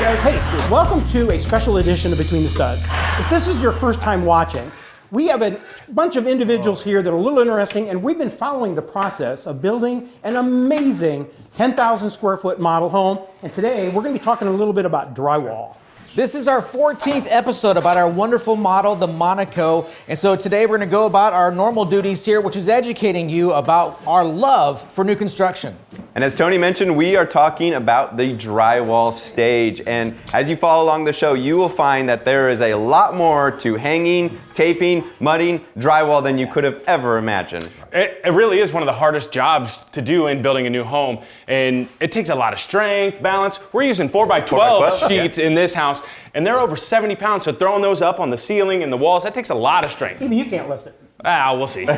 guys. Hey, welcome to a special edition of Between the Studs. If this is your first time watching, we have a bunch of individuals here that are a little interesting, and we've been following the process of building an amazing 10,000 square foot model home. And today we're going to be talking a little bit about drywall. This is our 14th episode about our wonderful model, the Monaco. And so today we're going to go about our normal duties here, which is educating you about our love for new construction. And as Tony mentioned, we are talking about the drywall stage. And as you follow along the show, you will find that there is a lot more to hanging, taping, mudding, drywall than you could have ever imagined. It really is one of the hardest jobs to do in building a new home. And it takes a lot of strength, balance. We're using 4x12 sheets in this house, and they're over 70 pounds. So throwing those up on the ceiling and the walls, that takes a lot of strength. Even you can't lift it. We'll see.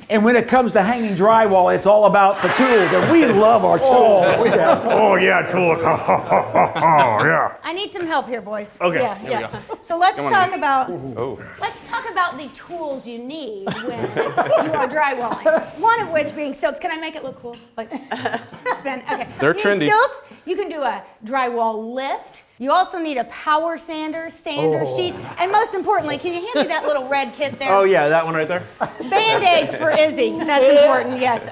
And when it comes to hanging drywall, it's all about the tools, and we love our tools. Oh yeah, tools. Yeah. I need some help here, boys. Okay, Yeah, here we yeah. So let's talk about the tools you need when you are drywalling. One of which being stilts. Can I make it look cool? Like spin. Okay. They're you trendy. Need stilts. You can do a drywall lift. You also need a power sander, sheets, and most importantly, can you hand me that little red kit there? Oh yeah, that one right there. Band-aids for Izzy. That's important. Yes.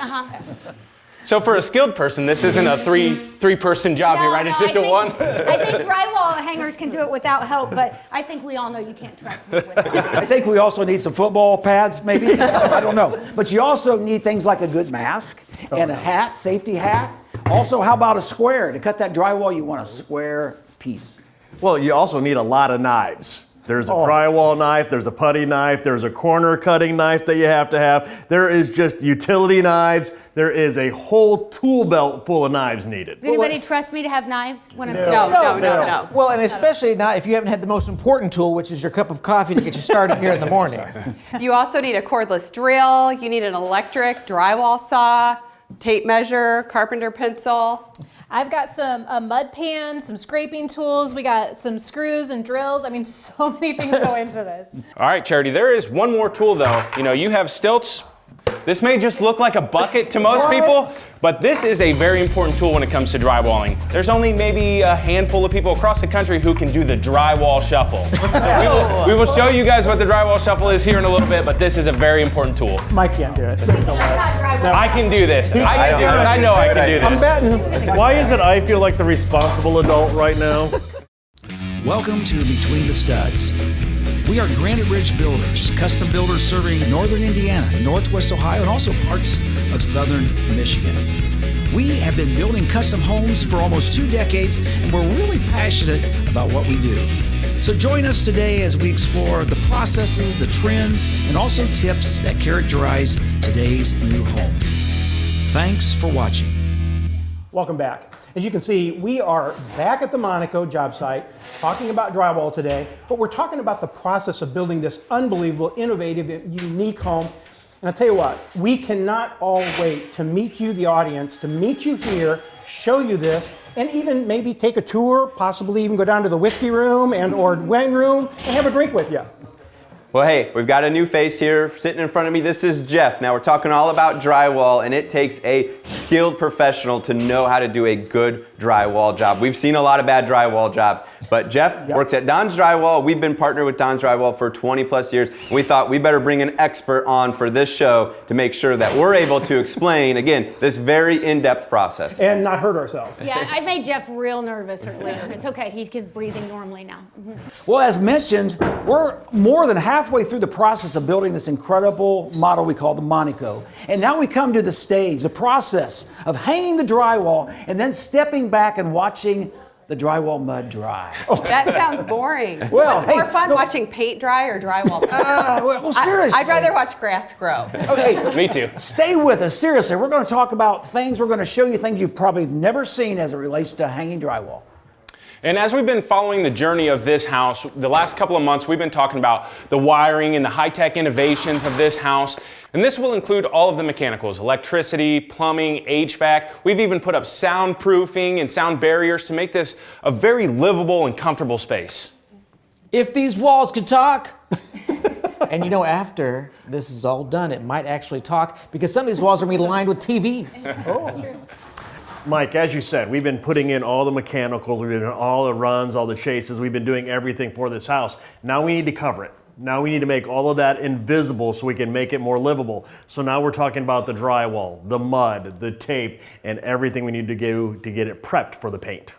So for a skilled person, this isn't a three-person job here, right? It's just a one? I think drywall hangers can do it without help, but I think we all know you can't trust me with that. I think we also need some football pads, maybe. I don't know. But you also need things like a good mask and a hat, safety hat. Also, how about a square? To cut that drywall, you want a square piece. Well, you also need a lot of knives. There's a drywall knife, there's a putty knife, there's a corner cutting knife that you have to have. There is just utility knives. There is a whole tool belt full of knives needed. Does anybody trust me to have knives when I'm still? No. Well, and especially not if you haven't had the most important tool, which is your cup of coffee to get you started here in the morning. You also need a cordless drill. You need an electric drywall saw, tape measure, carpenter pencil. I've got some mud pan, some scraping tools. We got some screws and drills. I mean, so many things go into this. All right, Charity, there is one more tool though. You know, you have stilts. This may just look like a bucket to most people, but this is a very important tool when it comes to drywalling. There's only maybe a handful of people across the country who can do the drywall shuffle. So we will show you guys what the drywall shuffle is here in a little bit, but this is a very important tool. Mike can't do it. I can do this. I know I can do this. I'm betting. Why is it I feel like the responsible adult right now? Welcome to Between the Studs. We are Granite Ridge Builders, custom builders serving northern Indiana, northwest Ohio, and also parts of southern Michigan. We have been building custom homes for almost 2 decades, and we're really passionate about what we do. So join us today as we explore the processes, the trends, and also tips that characterize today's new home. Thanks for watching. Welcome back. As you can see, we are back at the Monaco job site talking about drywall today, but we're talking about the process of building this unbelievable, innovative, unique home. And I'll tell you what, we cannot all wait to meet you, the audience, to meet you here, show you this, and even maybe take a tour, possibly even go down to the whiskey room or wine room and have a drink with you. Well, hey, we've got a new face here sitting in front of me. This is Jeff. Now we're talking all about drywall, and it takes a skilled professional to know how to do a good drywall job. We've seen a lot of bad drywall jobs, but Jeff works at Don's Drywall. We've been partnered with Don's Drywall for 20 plus years. And we thought we better bring an expert on for this show to make sure that we're able to explain, again, this very in-depth process. And not hurt ourselves. Yeah, I made Jeff real nervous earlier. It's okay, he's breathing normally now. Well, as mentioned, we're more than halfway through the process of building this incredible model we call the Monaco. And now we come to the stage, the process of hanging the drywall and then stepping back and watching the drywall mud dry. That sounds boring. Well, What's more fun, watching paint dry or drywall? Well, seriously. I'd rather watch grass grow. Okay, Me too. stay with us. Seriously, we're going to talk about things. We're going to show you things you've probably never seen as it relates to hanging drywall. And as we've been following the journey of this house, the last couple of months, we've been talking about the wiring and the high-tech innovations of this house. And this will include all of the mechanicals, electricity, plumbing, HVAC. We've even put up soundproofing and sound barriers to make this a very livable and comfortable space. If these walls could talk. And you know, after this is all done, it might actually talk because some of these walls are going to be lined with TVs. Oh. Mike, as you said, we've been putting in all the mechanicals, we've been doing all the runs, all the chases, we've been doing everything for this house. Now we need to cover it. Now we need to make all of that invisible so we can make it more livable. So now we're talking about the drywall, the mud, the tape, and everything we need to do to get it prepped for the paint.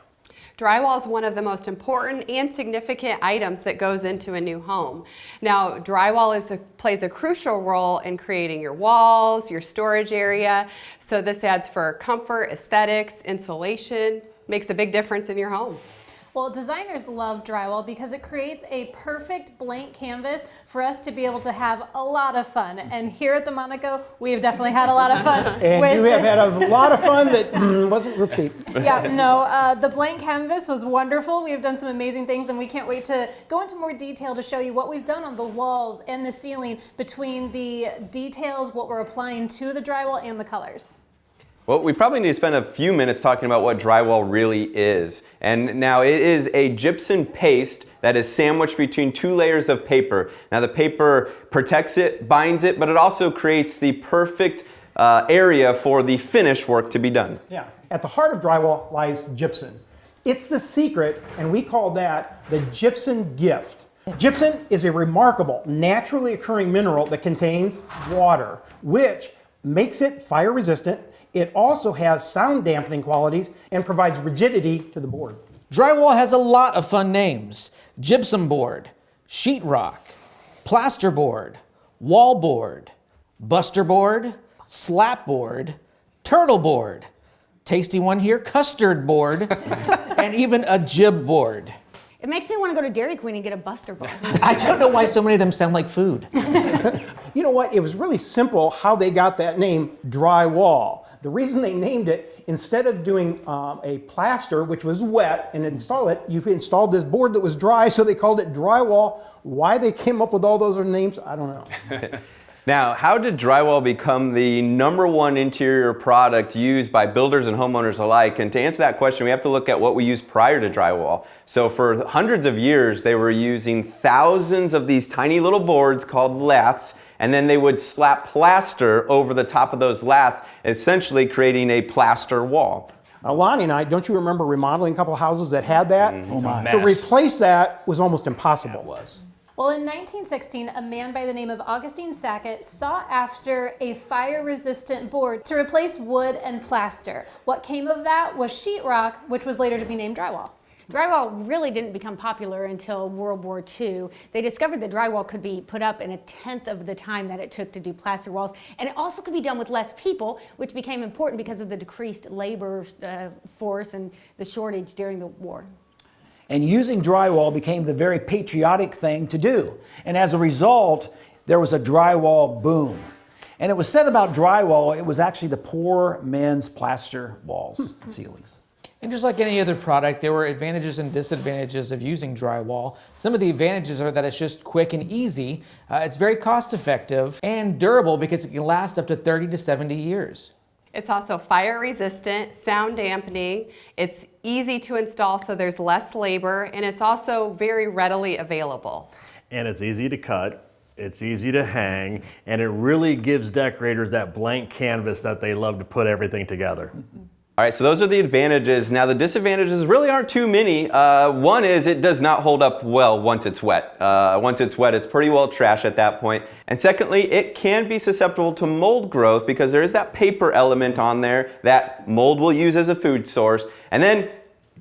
Drywall is one of the most important and significant items that goes into a new home. Now, drywall plays a crucial role in creating your walls, your storage area. So this adds for comfort, aesthetics, insulation, makes a big difference in your home. Well, designers love drywall because it creates a perfect blank canvas for us to be able to have a lot of fun. And here at the Monaco, we have definitely had a lot of fun. And you have had a lot of fun that wasn't real cheap. Yeah, no, the blank canvas was wonderful. We have done some amazing things, and we can't wait to go into more detail to show you what we've done on the walls and the ceiling between the details, what we're applying to the drywall, and the colors. Well, we probably need to spend a few minutes talking about what drywall really is. And now it is a gypsum paste that is sandwiched between two layers of paper. Now the paper protects it, binds it, but it also creates the perfect area for the finish work to be done. Yeah. At the heart of drywall lies gypsum. It's the secret, and we call that the gypsum gift. Gypsum is a remarkable, naturally occurring mineral that contains water, which makes it fire resistant. It also has sound dampening qualities and provides rigidity to the board. Drywall has a lot of fun names: gypsum board, sheetrock, plasterboard, wallboard, buster board, slap board, turtle board, tasty one here, custard board, and even a jib board. It makes me want to go to Dairy Queen and get a Buster Board. I don't know why so many of them sound like food. You know what? It was really simple how they got that name, drywall. The reason they named it, instead of doing a plaster, which was wet, and install it, you installed this board that was dry, so they called it drywall. Why they came up with all those names, I don't know. Now, how did drywall become the #1 interior product used by builders and homeowners alike? And to answer that question, we have to look at what we used prior to drywall. So for hundreds of years, they were using thousands of these tiny little boards called lats, and then they would slap plaster over the top of those lats, essentially creating a plaster wall. Lonnie and I, don't you remember remodeling a couple of houses that had that? Oh my. To replace that was almost impossible. It was. Well, in 1916, a man by the name of Augustine Sackett sought after a fire-resistant board to replace wood and plaster. What came of that was sheetrock, which was later to be named drywall. Drywall really didn't become popular until World War II. They discovered that drywall could be put up in 1/10 of the time that it took to do plaster walls, and it also could be done with less people, which became important because of the decreased labor force and the shortage during the war. And using drywall became the very patriotic thing to do. And as a result, there was a drywall boom. And it was said about drywall, it was actually the poor men's plaster walls and ceilings. And just like any other product, there were advantages and disadvantages of using drywall. Some of the advantages are that it's just quick and easy. It's very cost effective and durable because it can last up to 30 to 70 years. It's also fire resistant, sound dampening. It's easy to install, so there's less labor, and it's also very readily available. And it's easy to cut, it's easy to hang, and it really gives decorators that blank canvas that they love to put everything together. All right, so those are the advantages. Now the disadvantages really aren't too many. One is it does not hold up well once it's wet. Once it's wet, it's pretty well trash at that point. And secondly, it can be susceptible to mold growth because there is that paper element on there that mold will use as a food source. And then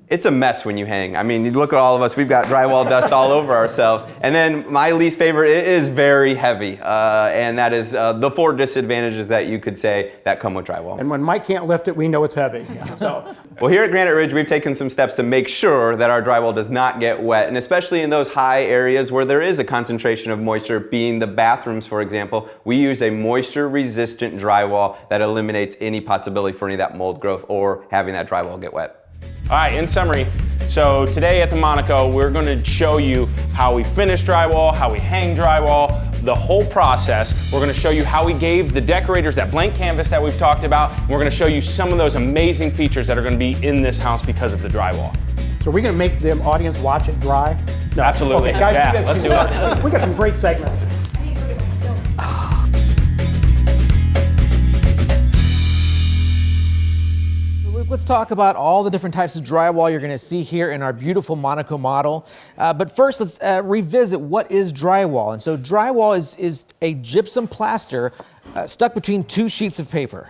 it's a mess when you hang. I mean, you look at all of us, we've got drywall dust all over ourselves. And then my least favorite, it is very heavy. And that is the 4 disadvantages that you could say that come with drywall. And when Mike can't lift it, we know it's heavy. So, well, here at Granite Ridge, we've taken some steps to make sure that our drywall does not get wet, and especially in those high areas where there is a concentration of moisture, being the bathrooms, for example, we use a moisture-resistant drywall that eliminates any possibility for any of that mold growth or having that drywall get wet. All right, in summary, so today at the Monaco, we're going to show you how we finish drywall, how we hang drywall, the whole process. We're going to show you how we gave the decorators that blank canvas that we've talked about. And we're going to show you some of those amazing features that are going to be in this house because of the drywall. so are we going to make the audience watch it dry? No. Absolutely. Okay, guys, Yeah, you guys let's keep do it. watching. We got some great segments. Let's talk about all the different types of drywall you're going to see here in our beautiful Monaco model. But first, let's revisit what is drywall. And so drywall is a gypsum plaster stuck between two sheets of paper.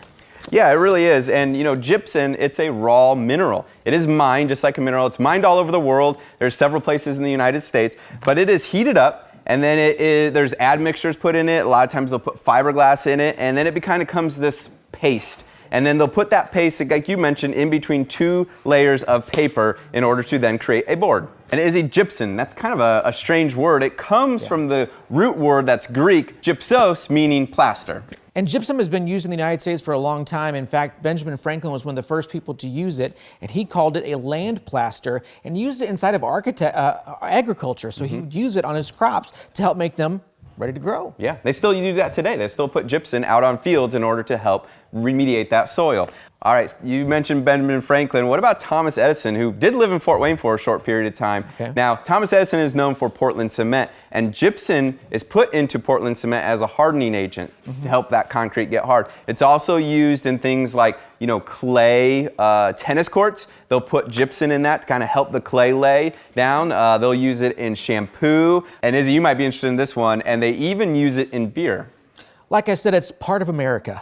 Yeah, it really is. And gypsum, it's a raw mineral. It is mined just like a mineral. It's mined all over the world. There's several places in the United States, but it is heated up, and then there's admixtures put in it. A lot of times they'll put fiberglass in it, and then it kind of becomes this paste. And then they'll put that paste, like you mentioned, in between two layers of paper in order to then create a board. And it is a gypsum. That's kind of a strange word. It comes from the root word that's Greek, gypsos, meaning plaster. And gypsum has been used in the United States for a long time. In fact, Benjamin Franklin was one of the first people to use it, and he called it a land plaster and used it inside of agriculture. So he would use it on his crops to help make them ready to grow. Yeah, they still do that today. They still put gypsum out on fields in order to help remediate that soil. All right, you mentioned Benjamin Franklin. What about Thomas Edison, who did live in Fort Wayne for a short period of time? Okay. Now, Thomas Edison is known for Portland cement, and gypsum is put into Portland cement as a hardening agent to help that concrete get hard. It's also used in things like, clay tennis courts. They'll put gypsum in that to kind of help the clay lay down. They'll use it in shampoo. And Izzy, you might be interested in this one, and they even use it in beer. Like I said, it's part of America.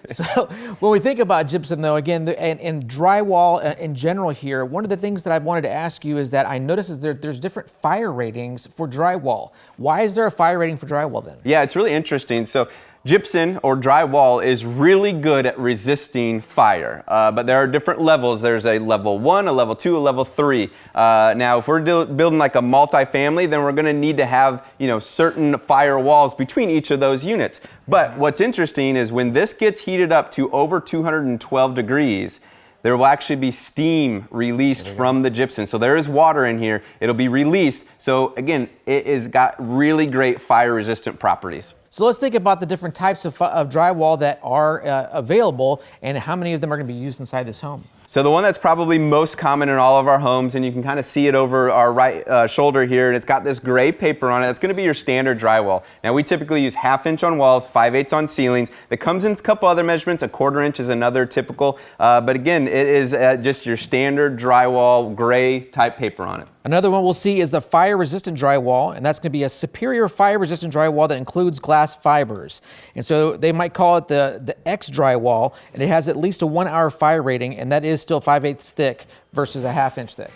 So when we think about gypsum, though, again, and drywall in general here, one of the things that I wanted to ask you is that I noticed there's different fire ratings for drywall. Why is there a fire rating for drywall then? Yeah, it's really interesting. So gypsum or drywall is really good at resisting fire, but there are different levels. There's a level 1, a level 2, a level 3. Now, if we're building like a multifamily, then we're going to need to have certain fire walls between each of those units. But what's interesting is when this gets heated up to over 212 degrees, there will actually be steam released from the gypsum. So there is water in here. It'll be released. So again, it has got really great fire resistant properties. So let's think about the different types of drywall that are available and how many of them are going to be used inside this home. So the one that's probably most common in all of our homes, and you can kind of see it over our right shoulder here, and it's got this gray paper on it. That's going to be your standard drywall. Now we typically use 1/2 inch on walls, 5/8 on ceilings. That comes in a couple other measurements. 1/4 inch is another typical, but again, it is just your standard drywall, gray type paper on it. Another one we'll see is the fire-resistant drywall, and that's going to be a superior fire-resistant drywall that includes glass fibers. And so they might call it the X drywall, and it has at least a 1-hour fire rating, and that is still 5/8 thick versus a 1/2 inch thick.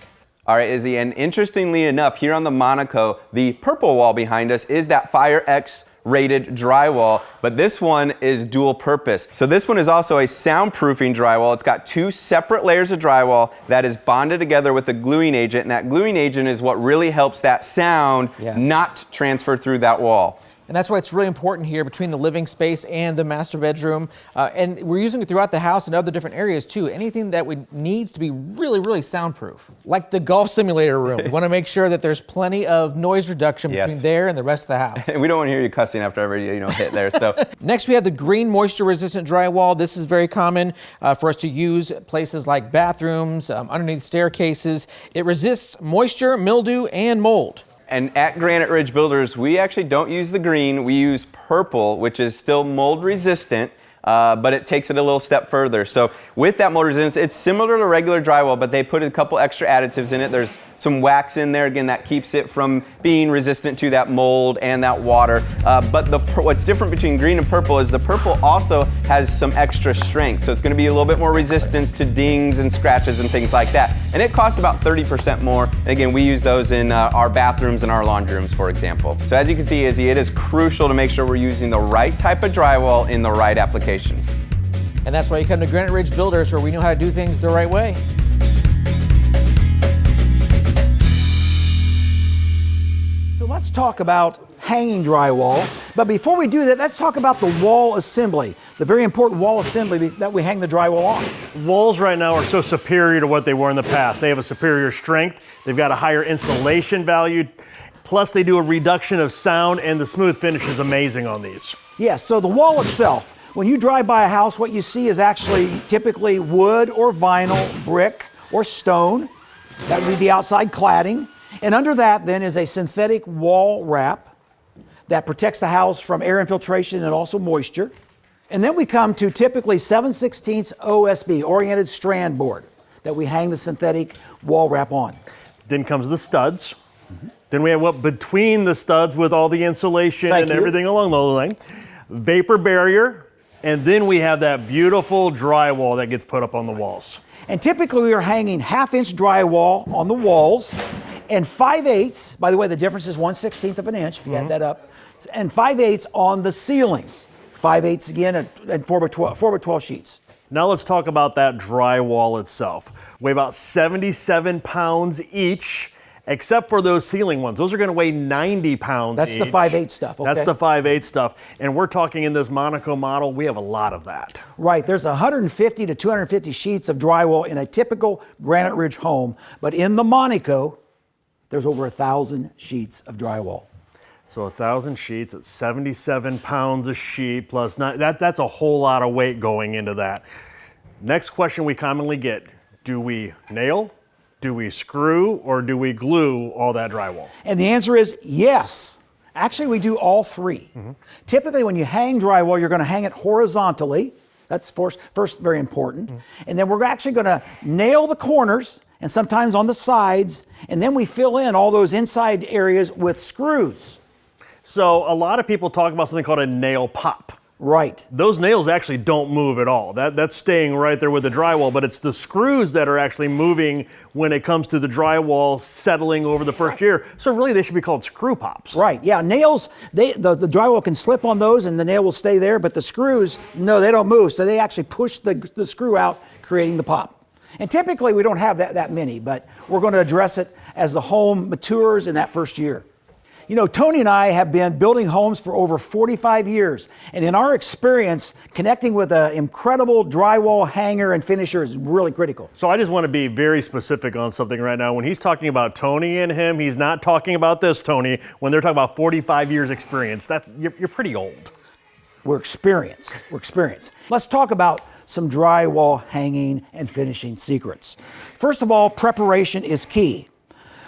All right, Izzy, and interestingly enough, here on the Monaco, the purple wall behind us is that Fire X rated drywall, but this one is dual purpose. So this one is also a soundproofing drywall. It's got 2 separate layers of drywall that is bonded together with a gluing agent, and that gluing agent is what really helps that sound not transfer through that wall. And that's why it's really important here between the living space and the master bedroom. And we're using it throughout the house and other different areas too. Anything that needs to be really, really soundproof. Like the golf simulator room. We want to make sure that there's plenty of noise reduction between there and the rest of the house. We don't want to hear you cussing after every hit there. So next we have the green moisture resistant drywall. This is very common for us to use at places like bathrooms, underneath staircases. It resists moisture, mildew, and mold. And at Granite Ridge Builders, we actually don't use the green, we use purple, which is still mold resistant, but it takes it a little step further. So with that mold resistance, it's similar to regular drywall, but they put a couple extra additives in it. There's some wax in there, again, that keeps it from being resistant to that mold and that water. But what's different between green and purple is the purple also has some extra strength. So it's gonna be a little bit more resistance to dings and scratches and things like that. And it costs about 30% more. And again, we use those in our bathrooms and our laundry rooms, for example. So as you can see, Izzy, it is crucial to make sure we're using the right type of drywall in the right application. And that's why you come to Granite Ridge Builders, where we know how to do things the right way. So let's talk about hanging drywall. But before we do that, let's talk about the wall assembly, the very important wall assembly that we hang the drywall on. Walls right now are so superior to what they were in the past. They have a superior strength. They've got a higher insulation value. Plus they do a reduction of sound, and the smooth finish is amazing on these. Yes, so the wall itself, when you drive by a house, what you see is actually typically wood or vinyl, brick or stone. That would be the outside cladding. And under that then is a synthetic wall wrap that protects the house from air infiltration and also moisture. And then we come to typically 7/16 OSB, oriented strand board. that we hang the synthetic wall wrap on. Then comes the studs. Then we have what between the studs with all the insulation and everything along those lines. Vapor barrier, and then we have that beautiful drywall that gets put up on the walls. And typically we are hanging 1/2 inch drywall on the walls and 5/8, by the way, the difference is 1/16 of an inch, if you add that up, and 5/8 on the ceilings. 5/8 again and 4x12 sheets. Now let's talk about that drywall itself. Weigh about 77 pounds each, except for those ceiling ones. Those are going to weigh 90 pounds That's each. the 5/8 stuff, okay? That's the 5/8 stuff. And we're talking in this Monaco model, we have a lot of that. Right, there's 150 to 250 sheets of drywall in a typical Granite Ridge home, but in the Monaco, there's over 1,000 sheets of drywall. So 1,000 sheets at 77 pounds a sheet plus that's a whole lot of weight going into that. Next question we commonly get, do we nail, do we screw, or do we glue all that drywall? And the answer is yes. Actually, we do all three. Typically, when you hang drywall, you're going to hang it horizontally. That's first very important. And then we're actually going to nail the corners and sometimes on the sides, and then we fill in all those inside areas with screws. So a lot of people talk about something called a nail pop. Right. Those nails actually don't move at all. That's staying right there with the drywall, but it's the screws that are actually moving when it comes to the drywall settling over the first year. So really they should be called screw pops. Right, yeah, nails, the drywall can slip on those and the nail will stay there, but the screws, no, they don't move. So they actually push the screw out, creating the pop. And typically we don't have that many, but we're going to address it as the home matures in that first year. You know, Tony and I have been building homes for over 45 years. And in our experience, connecting with an incredible drywall hanger and finisher is really critical. So I just want to be very specific on something right now. When he's talking about Tony and him, he's not talking about this Tony. When they're talking about 45 years experience, you're pretty old. We're experienced. Let's talk about some drywall hanging and finishing secrets. First of all, preparation is key.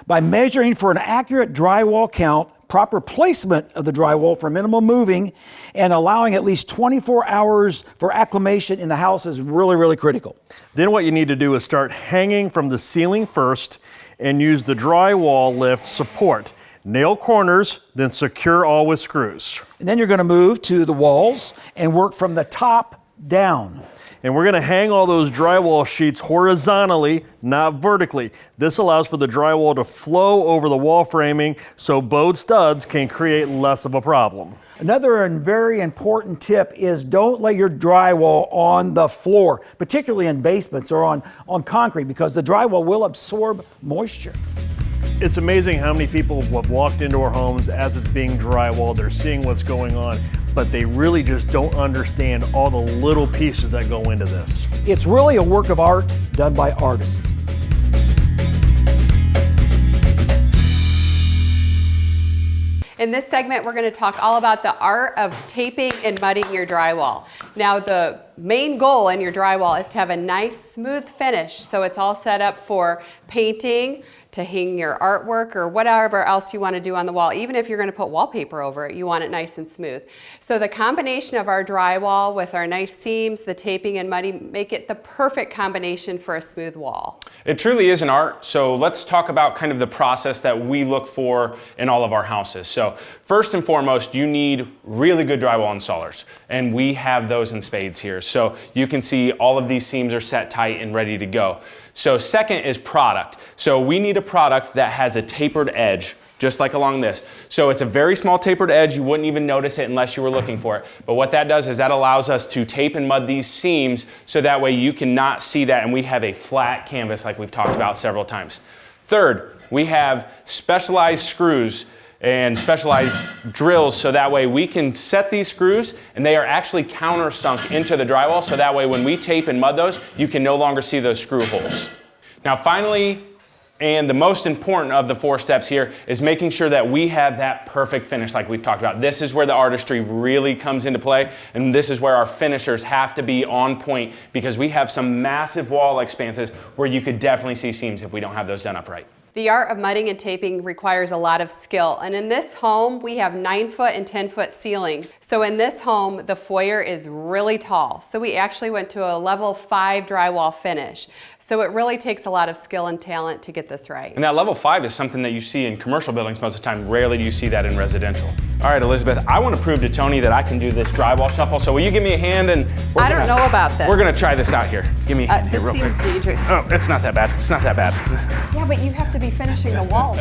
By measuring for an accurate drywall count, proper placement of the drywall for minimal moving, and allowing at least 24 hours for acclimation in the house is really, really critical. Then what you need to do is start hanging from the ceiling first and use the drywall lift support. Nail corners, then secure all with screws. And then you're going to move to the walls and work from the top down. And we're going to hang all those drywall sheets horizontally, not vertically. This allows for the drywall to flow over the wall framing so bowed studs can create less of a problem. Another and very important tip is don't lay your drywall on the floor, particularly in basements or on concrete, because the drywall will absorb moisture. It's amazing how many people have walked into our homes as it's being drywalled. They're seeing what's going on, but they really just don't understand all the little pieces that go into this. It's really a work of art done by artists. In this segment, we're going to talk all about the art of taping and mudding your drywall. Now, the main goal in your drywall is to have a nice, smooth finish, so it's all set up for painting, to hang your artwork or whatever else you want to do on the wall. Even if you're going to put wallpaper over it, you want it nice and smooth. So the combination of our drywall with our nice seams, the taping and mudding, make it the perfect combination for a smooth wall. It truly is an art, so let's talk about kind of the process that we look for in all of our houses. So first and foremost, you need really good drywall installers, and we have those in spades here. So you can see all of these seams are set tight and ready to go. So second is product. So we need a product that has a tapered edge, just like along this. So it's a very small tapered edge. You wouldn't even notice it unless you were looking for it. But what that does is that allows us to tape and mud these seams so that way you cannot see that and we have a flat canvas like we've talked about several times. Third, we have specialized screws and specialized drills so that way we can set these screws and they are actually countersunk into the drywall so that way when we tape and mud those, you can no longer see those screw holes. Now finally, and the most important of the 4 steps here is making sure that we have that perfect finish like we've talked about. This is where the artistry really comes into play, and this is where our finishers have to be on point because we have some massive wall expanses where you could definitely see seams if we don't have those done up right. The art of mudding and taping requires a lot of skill, and in this home we have 9-foot and 10-foot ceilings. So in this home the foyer is really tall, so we actually went to a level 5 drywall finish. So it really takes a lot of skill and talent to get this right. And that level 5 is something that you see in commercial buildings most of the time. Rarely do you see that in residential. All right, Elizabeth, I want to prove to Tony that I can do this drywall shuffle. So will you give me a hand? And I don't know about this. We're going to try this out here. Give me a hand here This real seems quick. dangerous. Oh, it's not that bad. It's not that bad. Yeah, but you have to be finishing the walls.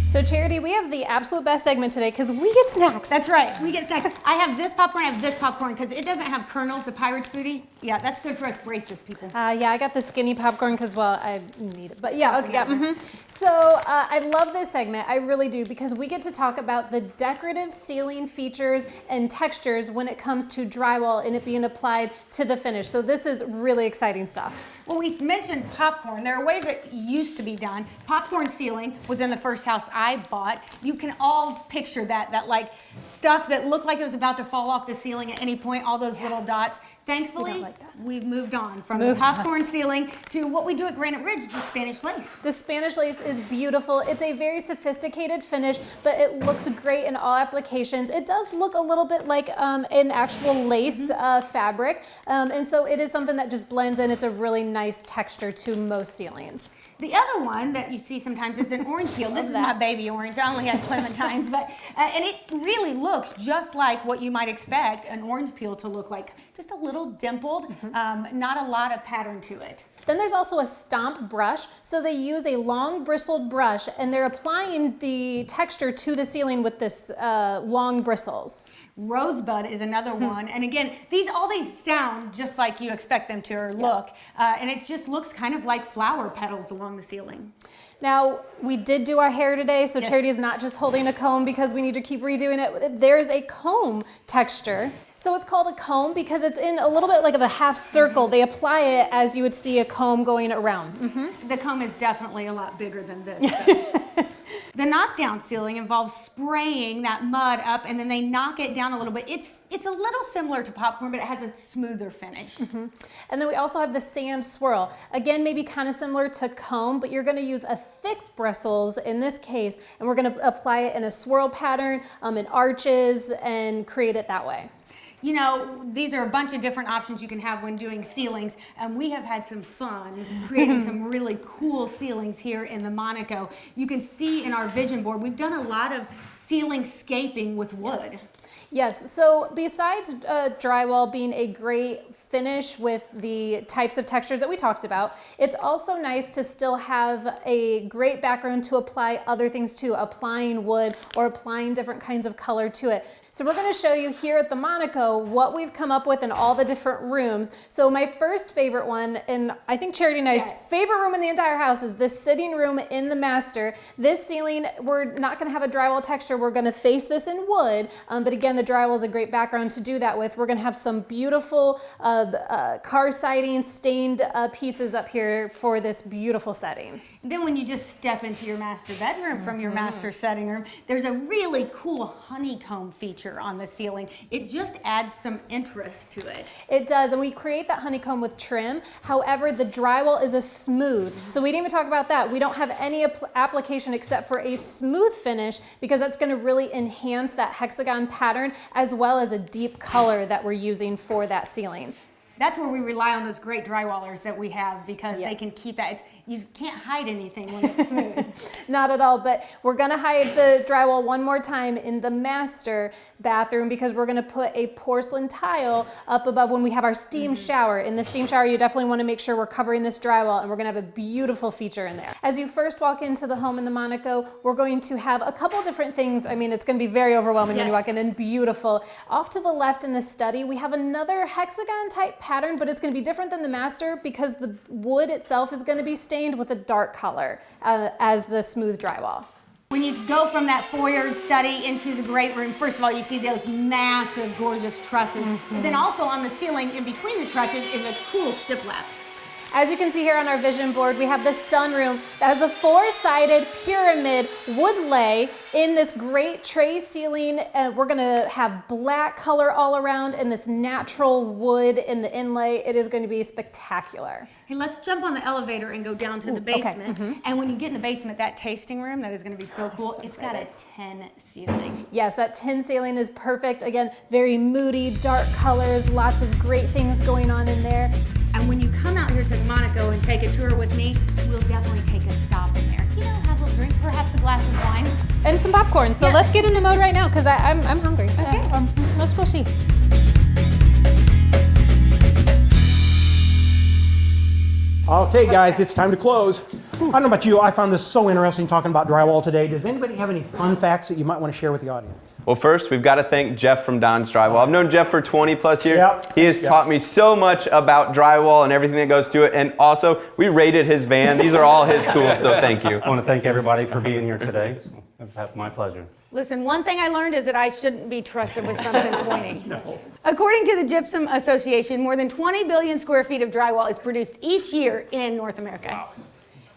So Charity, we have the absolute best segment today because we get snacks. That's right, we get snacks. I have this popcorn, I have this popcorn, because it doesn't have kernels, the pirate's booty. Yeah, that's good for us braces people. Yeah, I got the skinny popcorn because, well, I need it. But yeah, okay, yeah. So I love this segment, I really do, because we get to talk about the decorative ceiling features and textures when it comes to drywall and it being applied to the finish. So this is really exciting stuff. Well, we mentioned popcorn. There are ways it used to be done. Popcorn ceiling was in the first house I bought. You can all picture that like stuff that looked like it was about to fall off the ceiling at any point, all those little dots. Thankfully, we've moved on from the popcorn ceiling to what we do at Granite Ridge, the Spanish lace. The Spanish lace is beautiful. It's a very sophisticated finish, but it looks great in all applications. It does look a little bit like an actual lace fabric, and so it is something that just blends in. It's a really nice texture to most ceilings. The other one that you see sometimes is an orange peel. This is my baby orange. I only had clementines, but and it really looks just like what you might expect an orange peel to look like. Just a little dimpled, not a lot of pattern to it. Then there's also a stomp brush. So they use a long bristled brush and they're applying the texture to the ceiling with this long bristles. Rosebud is another one, and again, all these sound just like you expect them to or look, and it just looks kind of like flower petals along the ceiling. Now, we did do our hair today, so Charity is not just holding a comb because we need to keep redoing it. There's a comb texture. So it's called a comb because it's in a little bit like of a half circle. They apply it as you would see a comb going around. The comb is definitely a lot bigger than this. The knockdown ceiling involves spraying that mud up and then they knock it down a little bit. It's a little similar to popcorn, but it has a smoother finish. And then we also have the sand swirl. Again, maybe kind of similar to comb, but you're gonna use a thick bristles in this case, and we're gonna apply it in a swirl pattern, in arches, and create it that way. You know, these are a bunch of different options you can have when doing ceilings, and we have had some fun creating some really cool ceilings here in the Monaco. You can see in our vision board, we've done a lot of ceiling scaping with wood. Yes, so besides drywall being a great finish with the types of textures that we talked about, it's also nice to still have a great background to apply other things to, applying wood or applying different kinds of color to it. So we're going to show you here at the Monaco what we've come up with in all the different rooms. So my first favorite one, and I think Charity and I's favorite room in the entire house, is this sitting room in the master. This ceiling, we're not going to have a drywall texture. We're going to face this in wood, but again, the drywall is a great background to do that with. We're going to have some beautiful car siding stained pieces up here for this beautiful setting. Then when you just step into your master bedroom from your master setting room, there's a really cool honeycomb feature on the ceiling. It just adds some interest to it. It does, and we create that honeycomb with trim. However, the drywall is a smooth, so we didn't even talk about that. We don't have any application except for a smooth finish because that's going to really enhance that hexagon pattern as well as a deep color that we're using for that ceiling. That's where we rely on those great drywallers that we have because they can keep that. You can't hide anything when it's smooth. Not at all, but we're gonna hide the drywall one more time in the master bathroom because we're gonna put a porcelain tile up above when we have our steam shower. In the steam shower, you definitely wanna make sure we're covering this drywall and we're gonna have a beautiful feature in there. As you first walk into the home in the Monaco, we're going to have a couple different things. I mean, it's gonna be very overwhelming when you walk in and beautiful. Off to the left in the study, we have another hexagon type pattern, but it's gonna be different than the master because the wood itself is gonna be stained with a dark color as the smooth drywall. When you go from that foyer study into the great room, first of all, you see those massive, gorgeous trusses. And then also on the ceiling, in between the trusses, is a cool shiplap. As you can see here on our vision board, we have the sunroom that has a four-sided pyramid wood lay in this great tray ceiling. We're gonna have black color all around and this natural wood in the inlay. It is going to be spectacular. Hey, let's jump on the elevator and go down to the basement. And when you get in the basement, that tasting room, that is going to be so cool. It's got a 10 ceiling. Yes, that tin ceiling is perfect. Again, very moody, dark colors, lots of great things going on in there. And when you come out here to Monaco and take a tour with me, we'll definitely take a stop in there. You know, have a little drink, perhaps a glass of wine. And some popcorn. So let's get in the mode right now because I'm hungry. Okay. Let's go see. Okay, guys, it's time to close. I don't know about you, I found this so interesting talking about drywall today. Does anybody have any fun facts that you might want to share with the audience? Well, first, we've got to thank Jeff from Don's Drywall. I've known Jeff for 20 plus years. Yep. He has taught me so much about drywall and everything that goes to it. And also, we rated his van. These are all his tools, so thank you. I want to thank everybody for being here today. It was my pleasure. Listen, one thing I learned is that I shouldn't be trusted with something pointing. According to the Gypsum Association, more than 20 billion square feet of drywall is produced each year in North America. Wow.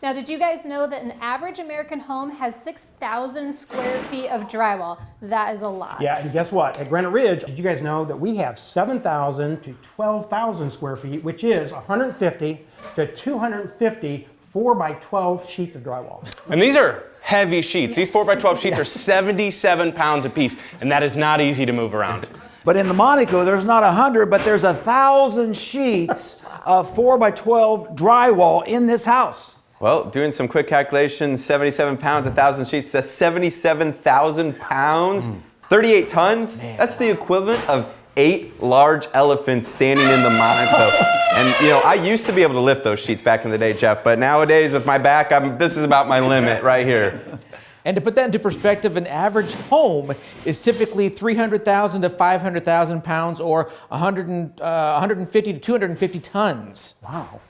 Now, did you guys know that an average American home has 6,000 square feet of drywall? That is a lot. Yeah, and guess what? At Granite Ridge, did you guys know that we have 7,000 to 12,000 square feet, which is 150 to 250 4x12 sheets of drywall. And these are heavy sheets. These 4x12 sheets are 77 pounds a piece, and that is not easy to move around. But in the Monaco, there's not 100, but there's 1,000 sheets of 4x12 drywall in this house. Well, doing some quick calculations, 77 pounds, 1,000 sheets, that's 77,000 pounds, 38 tons. That's the equivalent of 8 large elephants standing in the Monaco. And you know, I used to be able to lift those sheets back in the day, Jeff, but nowadays with my back, this is about my limit right here. And to put that into perspective, an average home is typically 300,000 to 500,000 pounds or 150 to 250 tons. Wow.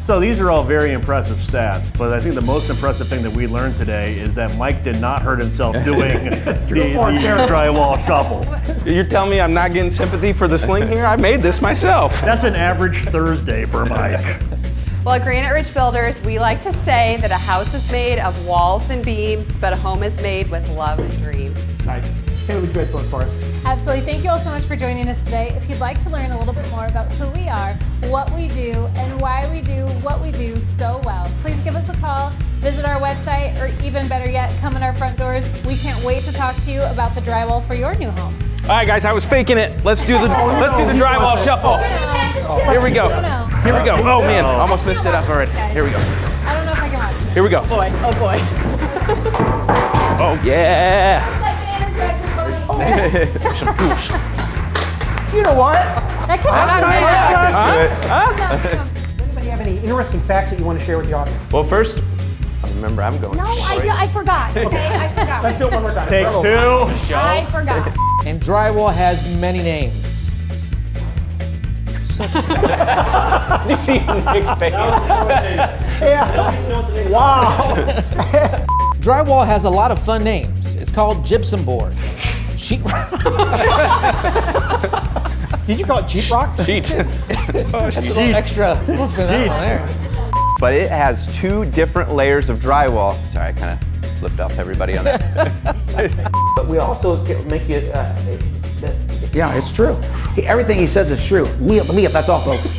So these are all very impressive stats, but I think the most impressive thing that we learned today is that Mike did not hurt himself doing the drywall shuffle. You're telling me I'm not getting sympathy for the sling here? I made this myself. That's an average Thursday for Mike. Well, at Granite Ridge Builders, we like to say that a house is made of walls and beams, but a home is made with love and dreams. Nice. Kayla, would you guys close for us? Absolutely. Thank you all so much for joining us today. If you'd like to learn a little bit more about who we are, what we do, and why we do what we do so well, please give us a call, visit our website, or even better yet, come in our front doors. We can't wait to talk to you about the drywall for your new home. All right, guys, I was faking it. Let's do the drywall shuffle. Here we go. Here we go. Oh man, almost missed it up already. Here we go. I don't know if I can watch. Here we go. Boy, oh boy. Oh yeah. You know what? That Does anybody have any interesting facts that you want to share with the audience? Well, first, remember I'm going. No, I forgot. Okay, I forgot. Let's do it one more time. Take two. I forgot. And drywall has many names. Did you see Nick's face? Yeah. Wow. Drywall has a lot of fun names. It's called gypsum board, sheetrock. Did you call it cheap rock? Sheet. That's a little extra oomph in that one there. But it has 2 different layers of drywall. Sorry, I kind of flipped off everybody on that. But we also make it. Yeah, it's true. Everything he says is true. Me up, that's all, folks.